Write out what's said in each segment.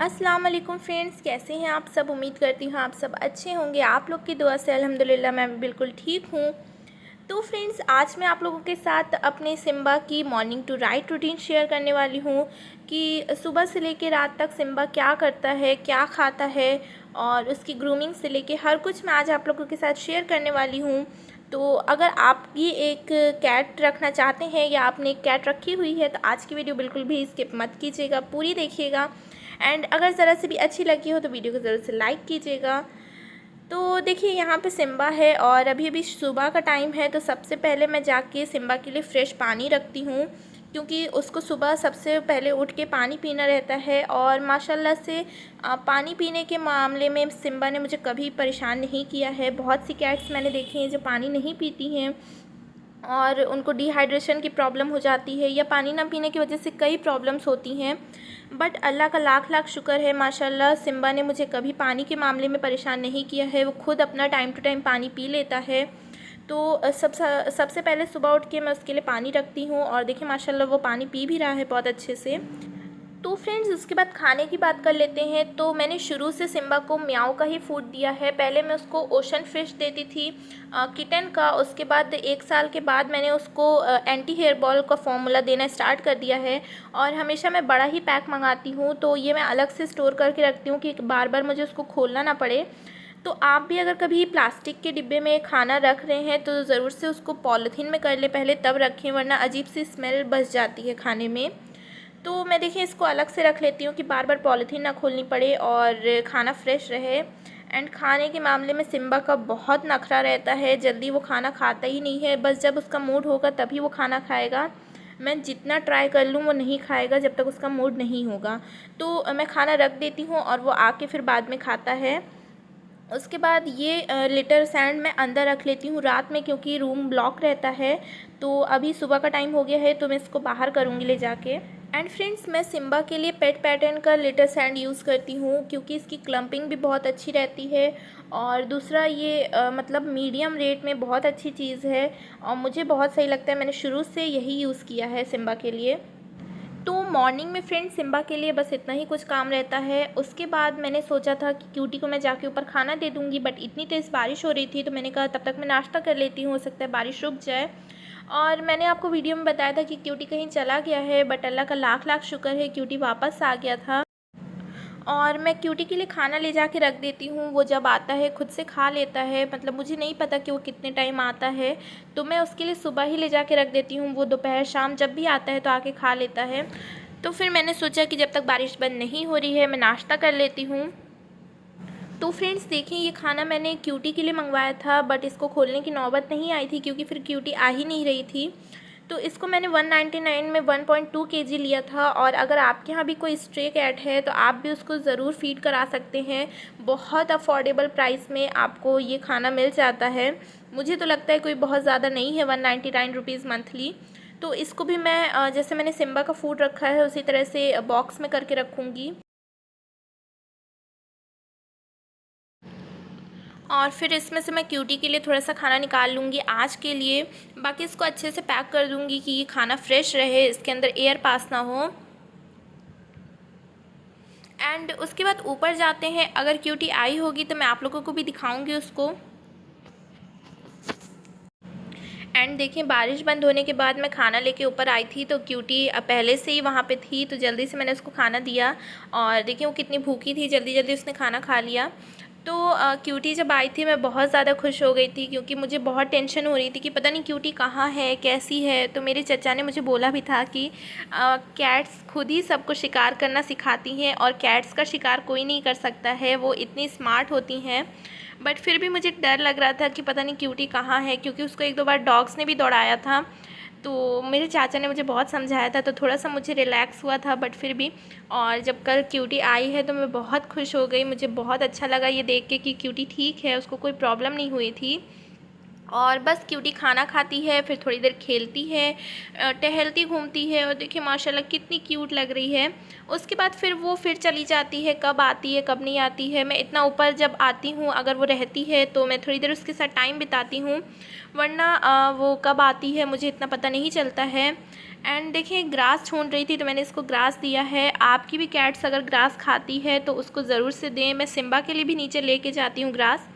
अस्सलाम वालेकुम फ्रेंड्स, कैसे हैं आप सब। उम्मीद करती हूँ आप सब अच्छे होंगे। आप लोग की दुआ से अल्हम्दुलिल्लाह मैं भी बिल्कुल ठीक हूँ। तो फ्रेंड्स, आज मैं आप लोगों के साथ अपने सिम्बा की morning to night routine share करने वाली हूँ कि सुबह से लेकर रात तक सिम्बा क्या करता है, क्या खाता है और उसकी ग्रूमिंग से लेके हर कुछ मैं आज आप लोगों के साथ शेयर करने वाली हूँ। तो अगर आप ये एक कैट रखना चाहते हैं या आपने एक कैट रखी हुई है तो आज की वीडियो बिल्कुल भी स्किप मत कीजिएगा, पूरी देखिएगा। एंड अगर ज़रा से भी अच्छी लगी हो तो वीडियो को ज़रूर से लाइक कीजिएगा। तो देखिए, यहाँ पे सिम्बा है और अभी अभी सुबह का टाइम है। तो सबसे पहले मैं जाके सिम्बा के लिए फ़्रेश पानी रखती हूँ, क्योंकि उसको सुबह सबसे पहले उठ के पानी पीना रहता है। और माशाल्लाह से पानी पीने के मामले में सिम्बा ने मुझे कभी परेशान नहीं किया है। बहुत सी कैट्स मैंने देखी हैं जो पानी नहीं पीती हैं और उनको डिहाइड्रेशन की प्रॉब्लम हो जाती है या पानी ना पीने की वजह से कई प्रॉब्लम्स होती हैं। बट अल्लाह का लाख लाख शुक्र है, माशाल्लाह सिम्बा ने मुझे कभी पानी के मामले में परेशान नहीं किया है। वो खुद अपना टाइम टू टाइम पानी पी लेता है। तो सबसे पहले सुबह उठ के मैं उसके लिए पानी रखती हूँ और देखिए माशाल्लाह वो पानी पी भी रहा है बहुत अच्छे से। तो फ्रेंड्स, उसके बाद खाने की बात कर लेते हैं। तो मैंने शुरू से सिम्बा को म्याऊ का ही फूड दिया है। पहले मैं उसको ओशन फिश देती थी किटन का। उसके बाद 1 साल के बाद मैंने उसको एंटी हेयर बॉल का फॉर्मूला देना स्टार्ट कर दिया है। और हमेशा मैं बड़ा ही पैक मंगाती हूँ, तो ये मैं अलग से स्टोर करके रखती हूँ कि बार बार मुझे उसको खोलना ना पड़े। तो आप भी अगर कभी प्लास्टिक के डिब्बे में खाना रख रहे हैं तो ज़रूर से उसको पॉलीथीन में कर ले पहले, तब रखें, वरना अजीब सी स्मेल बस जाती है खाने में। तो मैं देखिए इसको अलग से रख लेती हूँ कि बार बार पॉलीथीन ना खोलनी पड़े और खाना फ्रेश रहे। एंड खाने के मामले में सिम्बा का बहुत नखरा रहता है, जल्दी वो खाना खाता ही नहीं है। बस जब उसका मूड होगा तभी वो खाना खाएगा। मैं जितना ट्राई कर लूँ वो नहीं खाएगा जब तक उसका मूड नहीं होगा। तो मैं खाना रख देती हूँ और वो आके फिर बाद में खाता है। उसके बाद ये लिटर सैंड मैं अंदर रख लेती हूँ रात में, क्योंकि रूम ब्लॉक रहता है। तो अभी सुबह का टाइम हो गया है तो मैं इसको बाहर करूँगी ले जाके। एंड फ्रेंड्स, मैं सिम्बा के लिए पेट पैटर्न का लिटर सैंड यूज़ करती हूँ, क्योंकि इसकी क्लम्पिंग भी बहुत अच्छी रहती है। और दूसरा ये मतलब मीडियम रेट में बहुत अच्छी चीज़ है और मुझे बहुत सही लगता है। मैंने शुरू से यही यूज़ किया है सिम्बा के लिए। तो मॉर्निंग में फ्रेंड्स सिम्बा के लिए बस इतना ही कुछ काम रहता है। उसके बाद मैंने सोचा था कि क्यूटी को मैं जाके ऊपर खाना दे दूँगी, बट इतनी तेज़ बारिश हो रही थी तो मैंने कहा तब तक मैं नाश्ता कर लेती हूँ, हो सकता है बारिश रुक जाए। और मैंने आपको वीडियो में बताया था कि क्यूटी कहीं चला गया है, बट अल्लाह का लाख लाख शुक्र है क्यूटी वापस आ गया था। और मैं क्यूटी के लिए खाना ले जाके रख देती हूँ। वो जब आता है खुद से खा लेता है, मतलब मुझे नहीं पता कि वो कितने टाइम आता है। तो मैं उसके लिए सुबह ही ले जाके रख देती हूँ। वो दोपहर शाम जब भी आता है तो आके खा लेता है। तो फिर मैंने सोचा कि जब तक बारिश बंद नहीं हो रही है मैं नाश्ता कर लेती हूँ। तो फ्रेंड्स देखिए, ये खाना मैंने क्यूटी के लिए मंगवाया था, बट इसको खोलने की नौबत नहीं आई थी क्योंकि फिर क्यूटी आ ही नहीं रही थी। तो इसको मैंने 199 में 1.2 केजी लिया था। और अगर आपके यहाँ भी कोई स्ट्रे कैट है तो आप भी उसको ज़रूर फीड करा सकते हैं। बहुत अफोर्डेबल प्राइस में आपको ये खाना मिल जाता है। मुझे तो लगता है कोई बहुत ज़्यादा नहीं है, 199 रुपीज़ मंथली। तो इसको भी मैं जैसे मैंने सिम्बा का फूड रखा है उसी तरह से बॉक्स में करके रखूँगी। और फिर इसमें से मैं क्यूटी के लिए थोड़ा सा खाना निकाल लूँगी आज के लिए। बाकी इसको अच्छे से पैक कर दूँगी कि ये खाना फ्रेश रहे, इसके अंदर एयर पास ना हो। एंड उसके बाद ऊपर जाते हैं। अगर क्यूटी आई होगी तो मैं आप लोगों को भी दिखाऊंगी उसको। एंड देखिए, बारिश बंद होने के बाद मैं खाना लेके ऊपर आई थी तो क्यूटी पहले से ही वहाँ पे थी, तो जल्दी से मैंने उसको खाना दिया। और देखिए वो कितनी भूखी थी, जल्दी जल्दी उसने खाना खा लिया। तो क्यूटी जब आई थी मैं बहुत ज़्यादा खुश हो गई थी, क्योंकि मुझे बहुत टेंशन हो रही थी कि पता नहीं क्यूटी कहाँ है, कैसी है। तो मेरे चचा ने मुझे बोला भी था कि कैट्स खुद ही सबको शिकार करना सिखाती हैं और कैट्स का शिकार कोई नहीं कर सकता है, वो इतनी स्मार्ट होती हैं। बट फिर भी मुझे डर लग रहा था कि पता नहीं क्यूटी कहाँ है, क्योंकि उसको 1-2 बार डॉग्स ने भी दौड़ाया था। तो मेरे चाचा ने मुझे बहुत समझाया था तो थोड़ा सा मुझे रिलैक्स हुआ था, बट फिर भी। और जब कल क्यूटी आई है तो मैं बहुत खुश हो गई। मुझे बहुत अच्छा लगा ये देख के कि क्यूटी ठीक है, उसको कोई प्रॉब्लम नहीं हुई थी। और बस क्यूटी खाना खाती है, फिर थोड़ी देर खेलती है, टहलती घूमती है, और देखिए माशाल्लाह कितनी क्यूट लग रही है। उसके बाद फिर चली जाती है, कब आती है कब नहीं आती है। मैं इतना ऊपर जब आती हूँ, अगर वो रहती है तो मैं थोड़ी देर उसके साथ टाइम बिताती हूँ, वरना वो कब आती है मुझे इतना पता नहीं चलता है। एंड देखिए ग्रास ढूंढ रही थी तो मैंने इसको ग्रास दिया है। आपकी भी कैट्स अगर ग्रास खाती है तो उसको ज़रूर से दें। मैं सिम्बा के लिए भी नीचे लेके जाती हूँ ग्रास,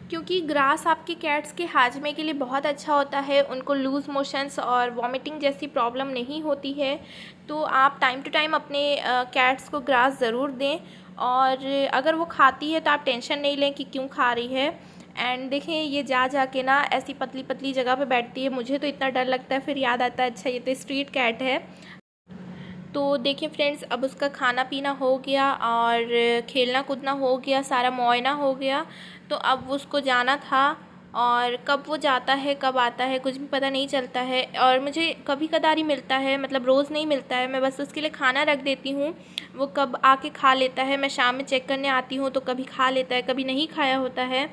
क्योंकि ग्रास आपके कैट्स के हाजमे के लिए बहुत अच्छा होता है। उनको लूज़ मोशंस और वॉमिटिंग जैसी प्रॉब्लम नहीं होती है। तो आप टाइम टू टाइम अपने कैट्स को ग्रास ज़रूर दें, और अगर वो खाती है तो आप टेंशन नहीं लें कि क्यों खा रही है। एंड देखें ये जा के ना ऐसी पतली पतली जगह पे बैठती है, मुझे तो इतना डर लगता है, फिर याद आता है अच्छा ये तो स्ट्रीट कैट है। तो देखिए फ्रेंड्स, अब उसका खाना पीना हो गया और खेलना कूदना हो गया, सारा मुआयना हो गया। तो अब उसको जाना था, और कब वो जाता है कब आता है कुछ भी पता नहीं चलता है। और मुझे कभी कदार ही मिलता है, मतलब रोज़ नहीं मिलता है। मैं बस उसके लिए खाना रख देती हूँ, वो कब आके खा लेता है। मैं शाम में चेक करने आती हूँ तो कभी खा लेता है, कभी नहीं खाया होता है,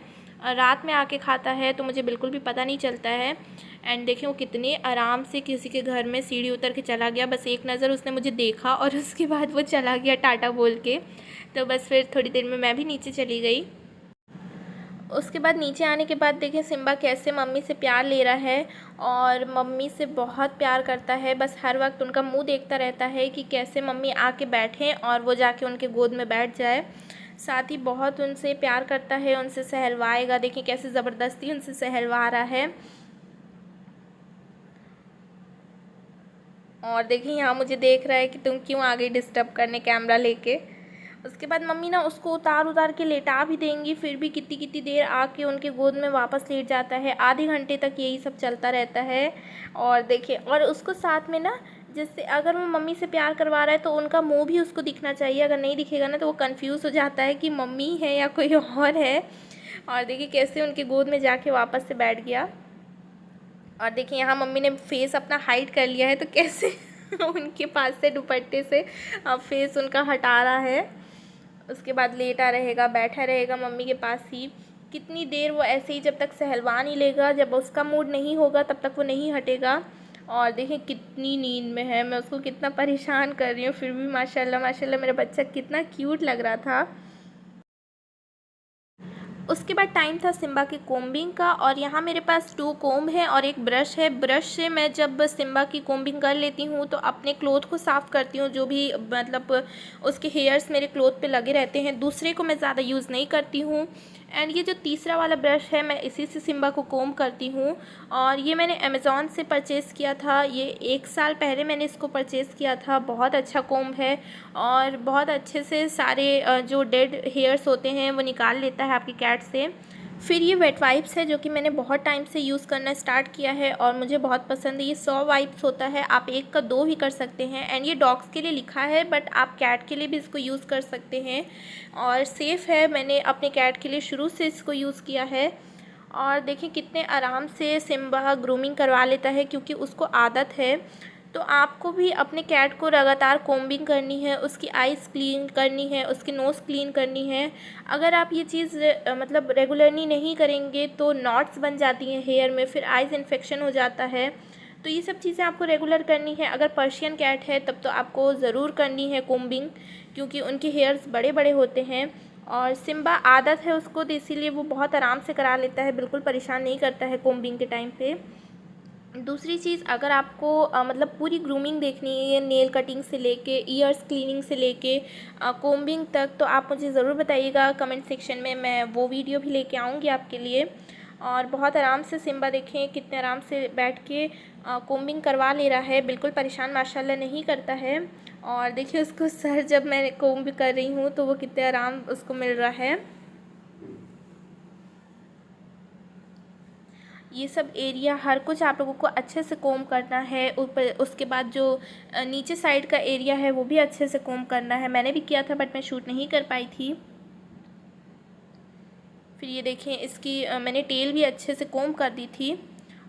रात में आके खाता है, तो मुझे बिल्कुल भी पता नहीं चलता है। एंड देखिए वो कितने आराम से किसी के घर में सीढ़ी उतर के चला गया। बस एक नज़र उसने मुझे देखा और उसके बाद वो चला गया टाटा बोल के। तो बस फिर थोड़ी देर में मैं भी नीचे चली गई। उसके बाद नीचे आने के बाद देखिए सिम्बा कैसे मम्मी से प्यार ले रहा है, और मम्मी से बहुत प्यार करता है। बस हर वक्त उनका मुंह देखता रहता है कि कैसे मम्मी आके बैठें और वो जाके उनके गोद में बैठ जाए। साथ ही बहुत उनसे प्यार करता है, उनसे सहलवाएगा। देखिए कैसे ज़बरदस्ती उनसे सहलवा रहा है। और देखिए यहाँ मुझे देख रहा है कि तुम क्यों आ गई डिस्टर्ब करने कैमरा लेके। उसके बाद मम्मी ना उसको उतार के लेटा भी देंगी, फिर भी कितनी कितनी देर आके उनके गोद में वापस लेट जाता है। आधे घंटे तक यही सब चलता रहता है। और देखिए, और उसको साथ में ना, जैसे अगर वो मम्मी से प्यार करवा रहा है तो उनका मुंह भी उसको दिखना चाहिए। अगर नहीं दिखेगा ना तो वो कंफ्यूज हो जाता है कि मम्मी है या कोई और है। और देखिए कैसे उनके गोद में जाके वापस से बैठ गया। और देखिए यहाँ मम्मी ने फेस अपना हाइड कर लिया है, तो कैसे उनके पास से दुपट्टे से अब फेस उनका हटा रहा है। उसके बाद लेटा रहेगा, बैठा रहेगा मम्मी के पास ही। कितनी देर वो ऐसे ही, जब तक सहलवा नहीं लेगा, जब उसका मूड नहीं होगा तब तक वो नहीं हटेगा। और देखिए कितनी नींद में है, मैं उसको कितना परेशान कर रही हूँ, फिर भी माशाल्लाह माशाल्लाह मेरा बच्चा कितना क्यूट लग रहा था। उसके बाद टाइम था सिम्बा के कोम्बिंग का, और यहाँ मेरे पास 2 कोम्ब है और एक ब्रश है। ब्रश से मैं जब सिम्बा की कोम्बिंग कर लेती हूँ तो अपने क्लोथ को साफ़ करती हूँ, जो भी मतलब उसके हेयर्स मेरे क्लोथ पे लगे रहते हैं। दूसरे को मैं ज़्यादा यूज़ नहीं करती हूँ। एंड ये जो तीसरा वाला ब्रश है, मैं इसी से सिम्बा को कोम्ब करती हूँ। और ये मैंने अमेज़ॉन से परचेज़ किया था, ये 1 साल पहले मैंने इसको परचेज़ किया था। बहुत अच्छा कोम्ब है, और बहुत अच्छे से सारे जो डेड हेयर्स होते हैं वो निकाल लेता है आपकी कैट से। फिर ये वेट वाइप्स है, जो कि मैंने बहुत टाइम से यूज़ करना स्टार्ट किया है और मुझे बहुत पसंद है। ये 100 वाइप्स होता है, आप 1 का 2 भी कर सकते हैं। एंड ये डॉग्स के लिए लिखा है, बट आप कैट के लिए भी इसको यूज़ कर सकते हैं, और सेफ़ है। मैंने अपने कैट के लिए शुरू से इसको यूज़ किया है। और देखिए कितने आराम से सिम्बा ग्रूमिंग करवा लेता है, क्योंकि उसको आदत है। तो आपको भी अपने कैट को लगातार कोम्बिंग करनी है, उसकी आइज़ क्लीन करनी है, उसकी नोज़ क्लीन करनी है। अगर आप ये चीज़ मतलब रेगुलरली नहीं करेंगे तो नॉट्स बन जाती हैं हेयर में, फिर आइज़ इन्फेक्शन हो जाता है। तो ये सब चीज़ें आपको रेगुलर करनी है। अगर पर्शियन कैट है तब तो आपको ज़रूर करनी है कोम्बिंग, क्योंकि उनके हेयर्स बड़े बड़े होते हैं। और सिम्बा आदत है उसको, तो इसीलिए वो बहुत आराम से करा लेता है, बिल्कुल परेशान नहीं करता है कोम्बिंग के टाइम पे। दूसरी चीज़, अगर आपको मतलब पूरी ग्रूमिंग देखनी है, नेल कटिंग से लेके ईयर्स क्लीनिंग से लेके कोम्बिंग तक, तो आप मुझे ज़रूर बताइएगा कमेंट सेक्शन में, मैं वो वीडियो भी लेके आऊँगी आपके लिए। और बहुत आराम से सिम्बा देखें कितने आराम से बैठ के कोम्बिंग करवा ले रहा है, बिल्कुल परेशान माशाल्लाह नहीं करता है। और देखिए उसको सर जब मैं कोम्ब कर रही हूँ तो वो कितने आराम उसको मिल रहा है। ये सब एरिया हर कुछ आप लोगों को अच्छे से कोम करना है। ऊपर उसके बाद जो नीचे साइड का एरिया है वो भी अच्छे से कोम करना है। मैंने भी किया था बट मैं शूट नहीं कर पाई थी। फिर ये देखें इसकी मैंने टेल भी अच्छे से कोम कर दी थी।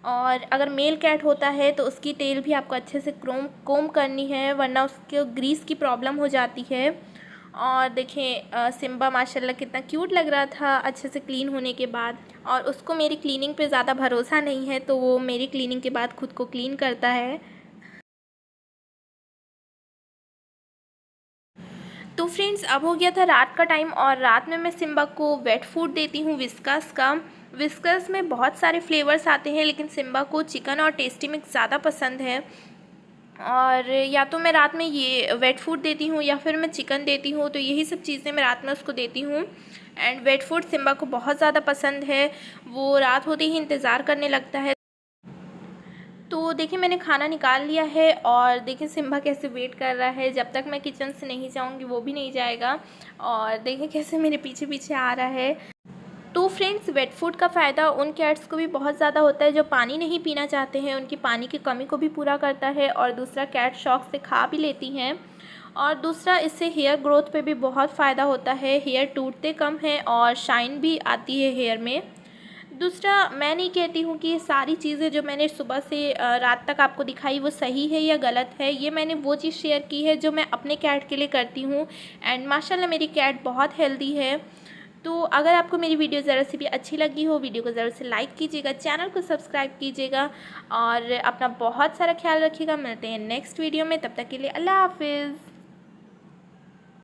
और अगर मेल कैट होता है तो उसकी टेल भी आपको अच्छे से कोम करनी है, वरना उसके ग्रीस की प्रॉब्लम हो जाती है। और देखें सिम्बा माशाल्लाह कितना क्यूट लग रहा था अच्छे से क्लीन होने के बाद। और उसको मेरी क्लीनिंग पे ज़्यादा भरोसा नहीं है, तो वो मेरी क्लीनिंग के बाद खुद को क्लीन करता है। तो फ्रेंड्स अब हो गया था रात का टाइम, और रात में मैं सिम्बा को वेट फूड देती हूँ विस्कास का। विस्कास में बहुत सारे फ्लेवर्स आते हैं, लेकिन सिम्बा को चिकन और टेस्टी मिक्स ज़्यादा पसंद है। और या तो मैं रात में ये वेट फूड देती हूँ या फिर मैं चिकन देती हूँ, तो यही सब चीज़ें मैं रात में उसको देती हूँ। एंड वेट फूड सिम्बा को बहुत ज़्यादा पसंद है, वो रात होते ही इंतज़ार करने लगता है। तो देखिए मैंने खाना निकाल लिया है, और देखिए सिम्बा कैसे वेट कर रहा है। जब तक मैं किचन से नहीं जाऊंगी वो भी नहीं जाएगा, और देखिए कैसे मेरे पीछे पीछे आ रहा है। तो फ्रेंड्स वेट फूड का फ़ायदा उन कैट्स को भी बहुत ज़्यादा होता है जो पानी नहीं पीना चाहते हैं, उनकी पानी की कमी को भी पूरा करता है। और दूसरा, कैट शौक से खा भी लेती हैं। और दूसरा, इससे हेयर ग्रोथ पे भी बहुत फ़ायदा होता है, हेयर टूटते कम हैं और शाइन भी आती है हेयर में। दूसरा, मैं नहीं कहती हूँ कि ये सारी चीज़ें जो मैंने सुबह से रात तक आपको दिखाई वो सही है या गलत है। ये मैंने वो चीज़ शेयर की है जो मैं अपने कैट के लिए करती हूँ। एंड माशाल्लाह मेरी कैट बहुत हेल्दी है। तो अगर आपको मेरी वीडियो ज़रा सी भी अच्छी लगी हो, वीडियो को ज़रूर से लाइक कीजिएगा, चैनल को सब्सक्राइब कीजिएगा, और अपना बहुत सारा ख्याल रखिएगा। मिलते हैं नेक्स्ट वीडियो में, तब तक के लिए अल्लाह हाफिज़।